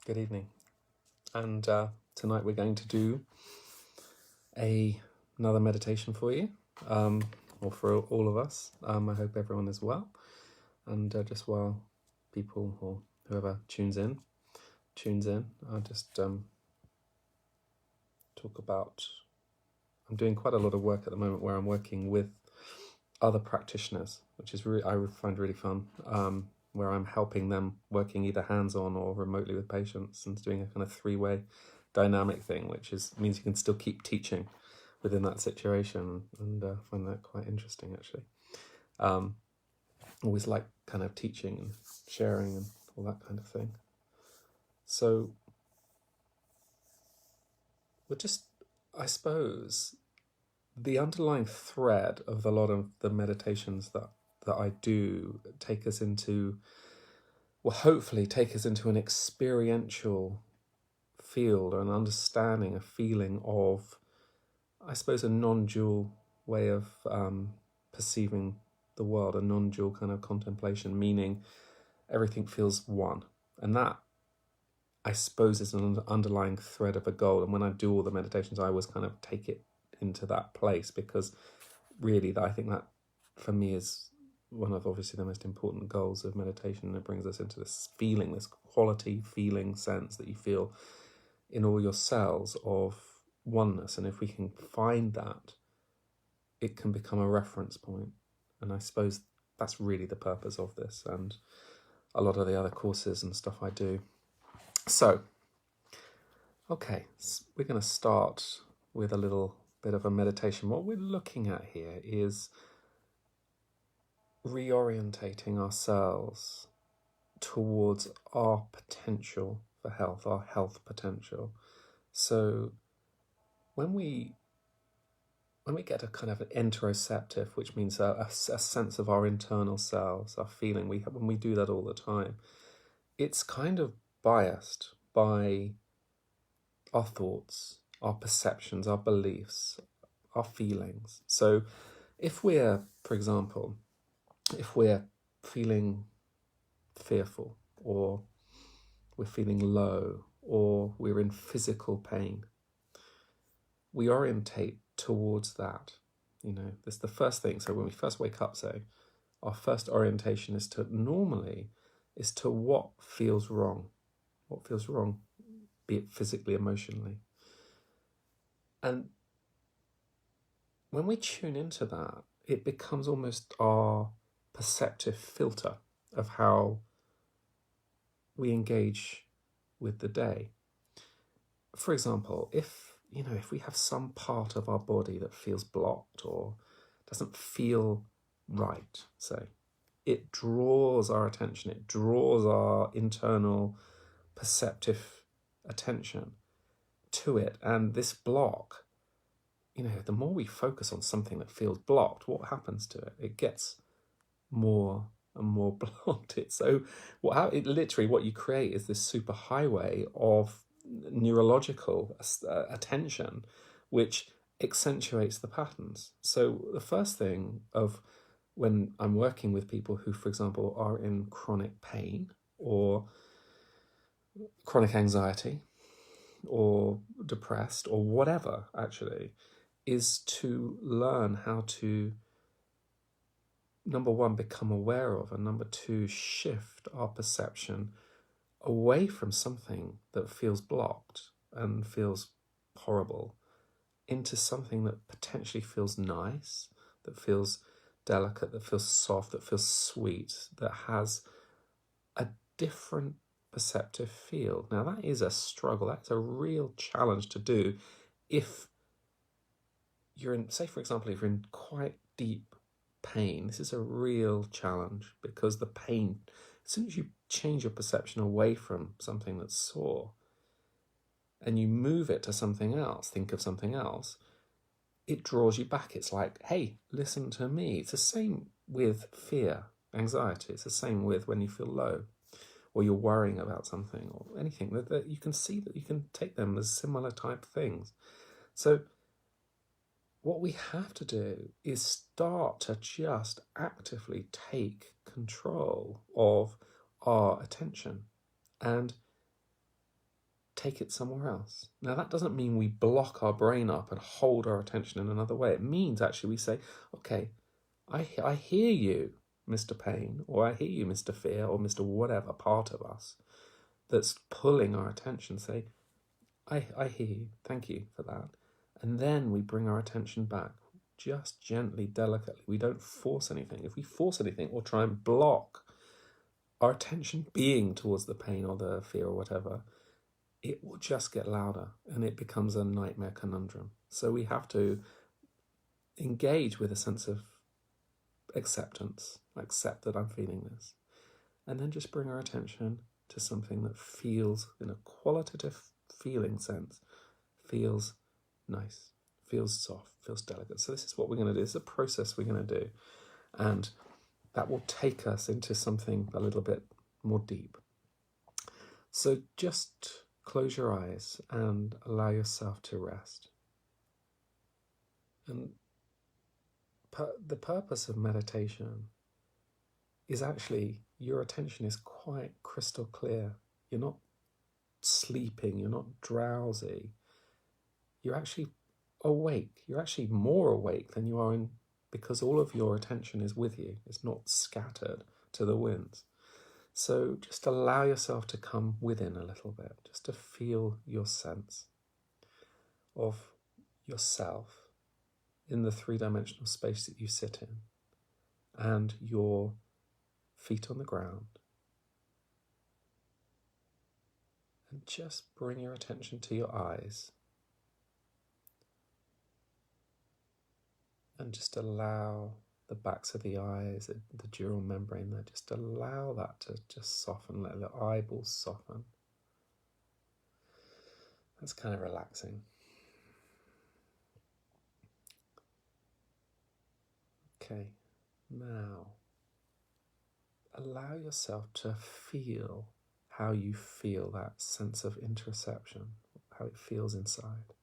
Good evening. And tonight we're going to do another meditation for you, or for all of us. I hope everyone is well. And just while people or whoever tunes in, I'll just talk about... I'm doing quite a lot of work at the moment where I'm working with other practitioners, which is I find really fun, where I'm helping them working either hands-on or remotely with patients, and doing a kind of three-way dynamic thing, which means you can still keep teaching within that situation, and I find that quite interesting, actually. Always like kind of teaching and sharing and all that kind of thing. So we're just, I suppose, the underlying thread of a lot of the meditations that I do take us into, well, hopefully take us into an experiential field, or an understanding, a feeling of, I suppose, a non-dual way of perceiving the world, a non-dual kind of contemplation, meaning everything feels one. And that, I suppose, is an underlying thread of a goal. And when I do all the meditations, I always kind of take it into that place, because really I think that for me is one of obviously the most important goals of meditation. It brings us into this feeling, this quality feeling sense that you feel in all your cells of oneness. And if we can find that, it can become a reference point. And I suppose that's really the purpose of this and a lot of the other courses and stuff I do. So, okay, we're going to start with a little bit of a meditation. What we're looking at here is reorientating ourselves towards our potential for health, our health potential. So when we get a kind of an interoceptive, which means a sense of our internal selves, our feeling, when we do that all the time, it's kind of biased by our thoughts, our perceptions, our beliefs, our feelings. So if we're, for example, if we're feeling fearful, or we're feeling low, or we're in physical pain, we orientate towards that. That's the first thing. So when we first wake up, say, our first orientation is to what feels wrong. What feels wrong, be it physically, emotionally. And when we tune into that, it becomes almost our perceptive filter of how we engage with the day. For example, if we have some part of our body that feels blocked or doesn't feel right, say, it draws our attention, it draws our internal perceptive attention to it. And this block, the more we focus on something that feels blocked, what happens to it? It gets more and more blocked. What you create is this superhighway of neurological attention, which accentuates the patterns. So the first thing of when I'm working with people who, for example, are in chronic pain or chronic anxiety or depressed or whatever, actually, is to learn how to, number one, become aware of, and number two, shift our perception away from something that feels blocked and feels horrible into something that potentially feels nice, that feels delicate, that feels soft, that feels sweet, that has a different perceptive field. Now, that is a struggle. That's a real challenge to do if you're in, say, for example, if you're in quite deep pain. This is a real challenge, because the pain, as soon as you change your perception away from something that's sore and you move it to something else, think of something else, it draws you back. It's like, hey, listen to me. It's the same with fear, anxiety. It's the same with when you feel low or you're worrying about something or anything, that you can see that you can take them as similar type things. So what we have to do is start to just actively take control of our attention. And take it somewhere else. Now, that doesn't mean we block our brain up and hold our attention in another way. It means actually we say, okay, I hear you, Mr. Pain, or I hear you, Mr. Fear, or Mr. whatever part of us that's pulling our attention. Say, I hear you, thank you for that. And then we bring our attention back, just gently, delicately. We don't force anything. If we force anything or try and block our attention being towards the pain or the fear or whatever, it will just get louder and it becomes a nightmare conundrum. So we have to engage with a sense of acceptance, accept that I'm feeling this, and then just bring our attention to something that feels, in a qualitative feeling sense, feels nice, feels soft, feels delicate. So this is what we're going to do. This is a process we're going to do, and that will take us into something a little bit more deep. So just close your eyes and allow yourself to rest. And the purpose of meditation is actually, your attention is quite crystal clear. You're not sleeping, you're not drowsy. You're actually awake. You're actually more awake than you are in, because all of your attention is with you. It's not scattered to the winds. So just allow yourself to come within a little bit, just to feel your sense of yourself in the three-dimensional space that you sit in, and your feet on the ground. And just bring your attention to your eyes. And just allow the backs of the eyes, the dural membrane there, just allow that to just soften, let the eyeballs soften. That's kind of relaxing. Okay, now allow yourself to feel how you feel that sense of interoception, how it feels inside.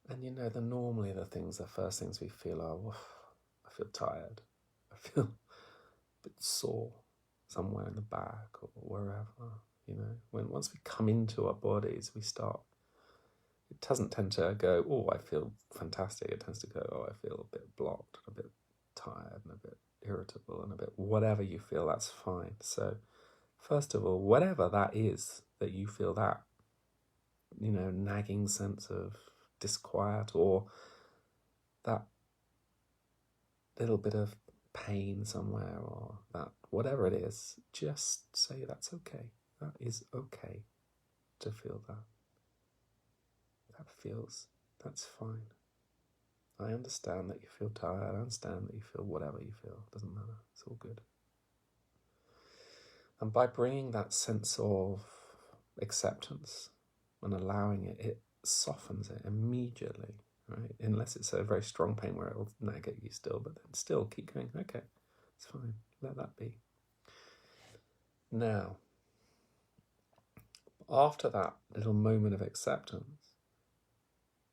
And you know, normally the first things we feel are, I feel tired, I feel a bit sore somewhere in the back or wherever, you know. Once we come into our bodies, it doesn't tend to go, oh, I feel fantastic. It tends to go, oh, I feel a bit blocked, a bit tired and a bit irritable and a bit whatever you feel, that's fine. So first of all, whatever that is that you feel, that, you know, nagging sense of disquiet or that little bit of pain somewhere, or that whatever it is, just say that's okay. That is okay to feel that. That's fine. I understand that you feel tired. I understand that you feel whatever you feel. It doesn't matter. It's all good. And by bringing that sense of acceptance and allowing it, it softens it immediately, right? Unless it's a very strong pain where it'll nag at you still, but then still keep going, okay, it's fine, let that be. Now, after that little moment of acceptance,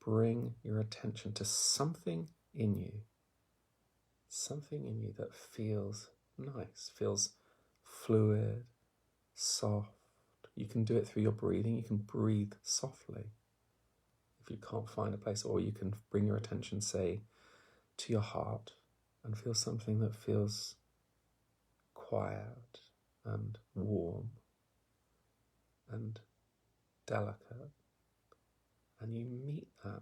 bring your attention to something in you that feels nice, feels fluid, soft. You can do it through your breathing. You can breathe softly if you can't find a place, or you can bring your attention, say, to your heart and feel something that feels quiet and warm and delicate. And you meet that,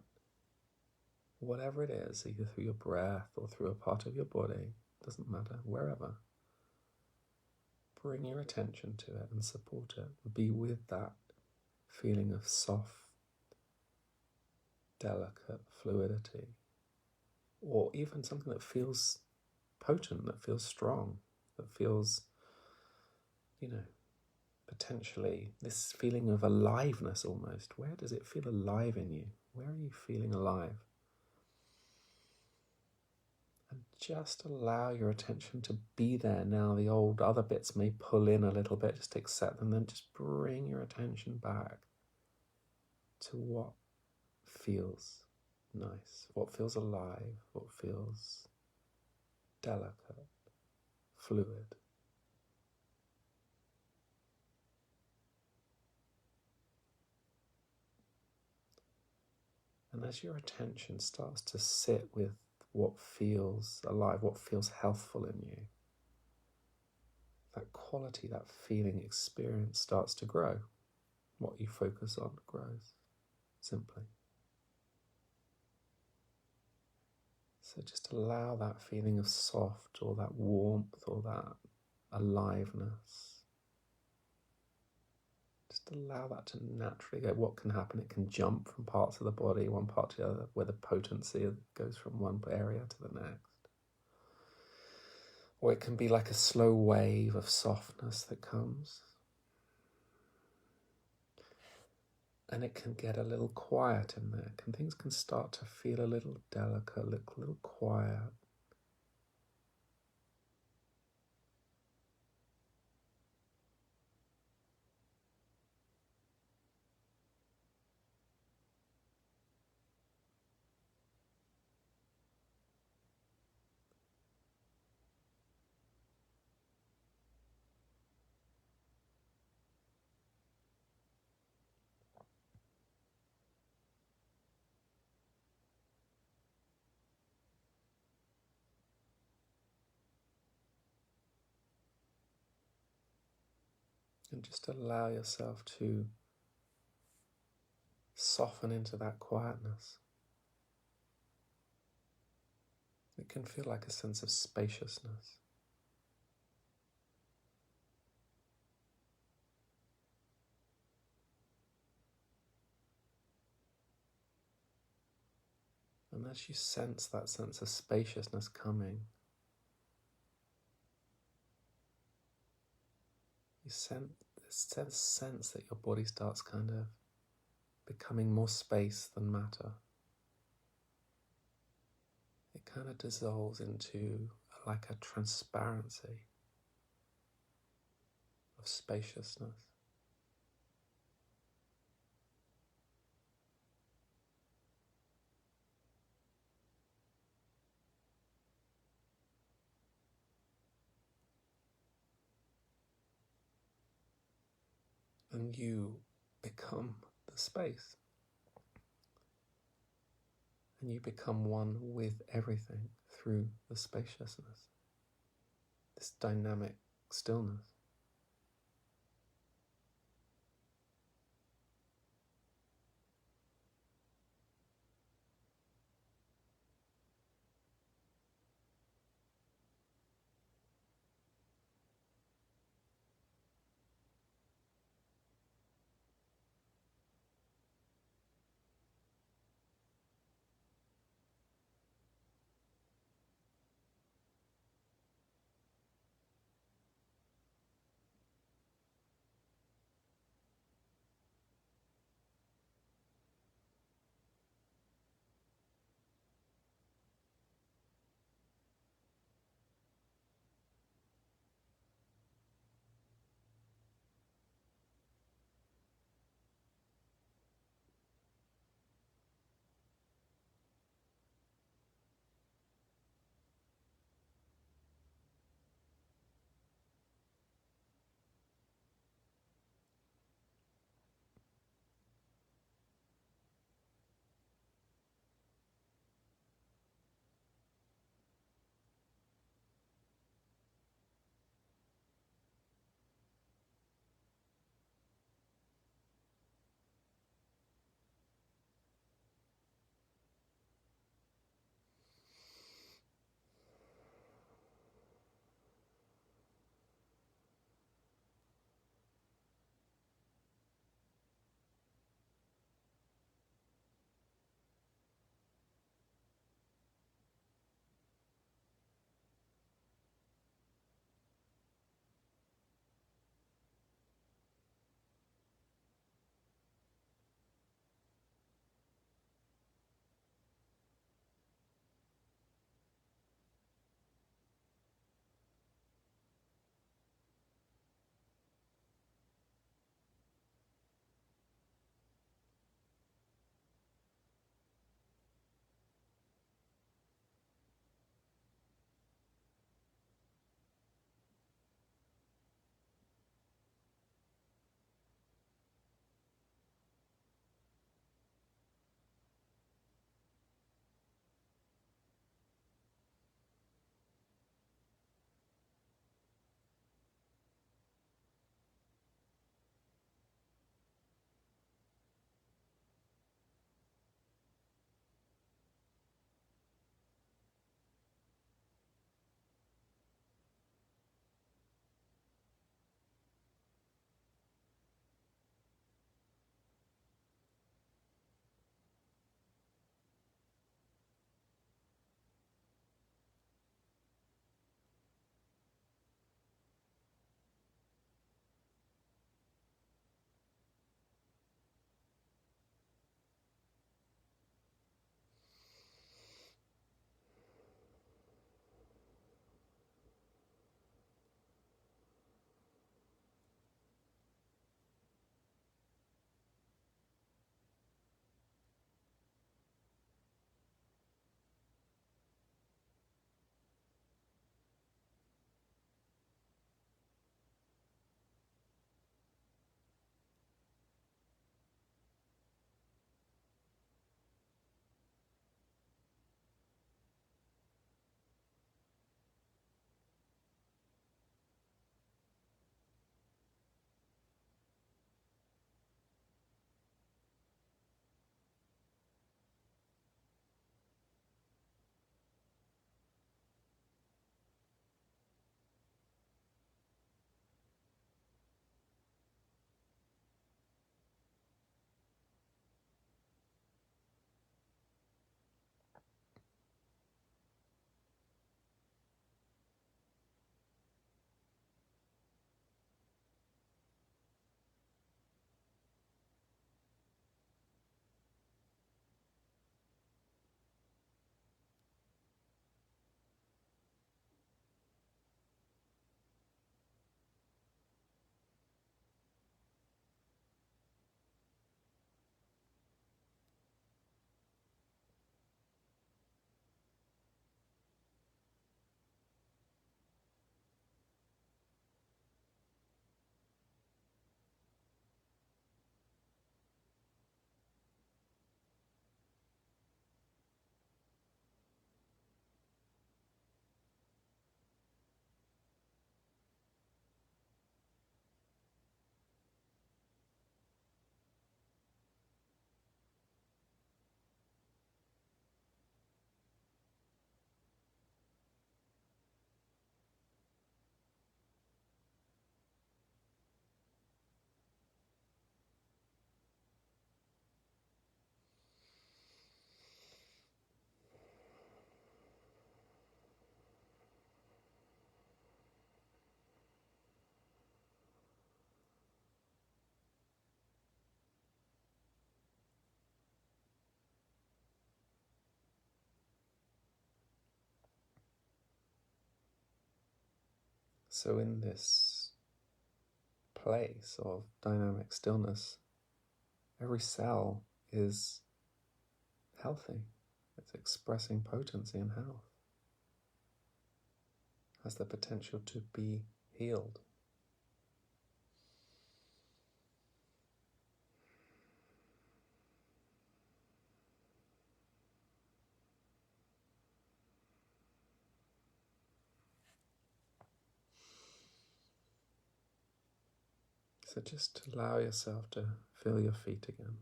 whatever it is, either through your breath or through a part of your body, doesn't matter, wherever. Bring your attention to it and support it. Be with that feeling of soft, delicate fluidity, or even something that feels potent, that feels strong, that feels, you know, potentially this feeling of aliveness almost. Where does it feel alive in you? Where are you feeling alive? And just allow your attention to be there. Now the old other bits may pull in a little bit, just accept them, then just bring your attention back to what feels nice, what feels alive, what feels delicate, fluid. as your attention starts to sit with what feels alive, what feels healthful in you, that quality, that feeling experience starts to grow. What you focus on grows, simply. So just allow that feeling of soft, or that warmth, or that aliveness. Just allow that to naturally go. What can happen? It can jump from parts of the body, one part to the other, where the potency goes from one area to the next. Or it can be like a slow wave of softness that comes. And it can get a little quiet in there. Things can start to feel a little delicate, a little quiet. And just allow yourself to soften into that quietness. It can feel like a sense of spaciousness. And as you sense that sense of spaciousness coming, you sense that your body starts kind of becoming more space than matter. It kind of dissolves into like a transparency of spaciousness. And you become the space. And you become one with everything through the spaciousness, this dynamic stillness. So in this place of dynamic stillness, every cell is healthy. It's expressing potency and health. Has the potential to be healed. So just allow yourself to feel your feet again.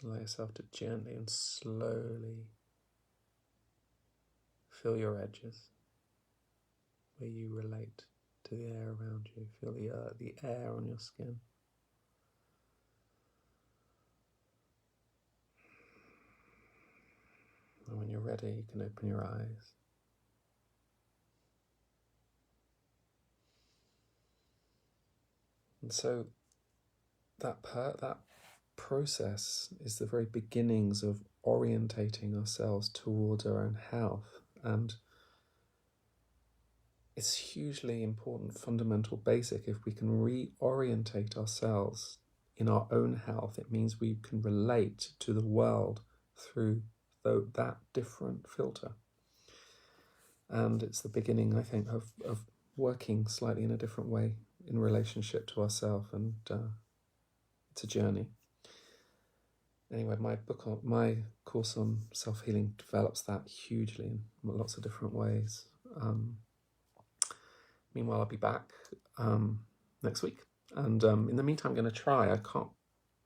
Allow yourself to gently and slowly feel your edges, where you relate to the air around you. Feel the air on your skin. And when you're ready, you can open your eyes. And so that process is the very beginnings of orientating ourselves towards our own health. And it's hugely important, fundamental, basic. If we can reorientate ourselves in our own health, it means we can relate to the world through that different filter. And it's the beginning, I think, of working slightly in a different way in relationship to ourselves, and it's a journey. Anyway, my course on self-healing develops that hugely in lots of different ways. Meanwhile, I'll be back next week, and in the meantime, I'm going to try. I'm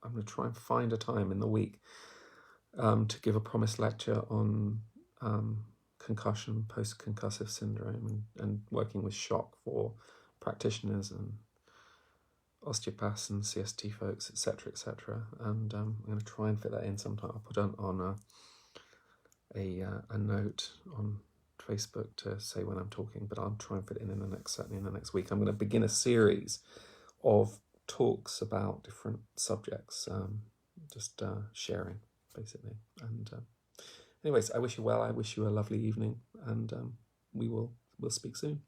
going to try and find a time in the week to give a promised lecture on concussion, post-concussive syndrome, and working with shock for practitioners and osteopaths and CST folks, etc., etc. And I'm going to try and fit that in sometime. I'll put on a note on Facebook to say when I'm talking, but I'll try and fit it in certainly in the next week. I'm going to begin a series of talks about different subjects, just sharing basically. And anyways, I wish you well. I wish you a lovely evening, and we'll speak soon.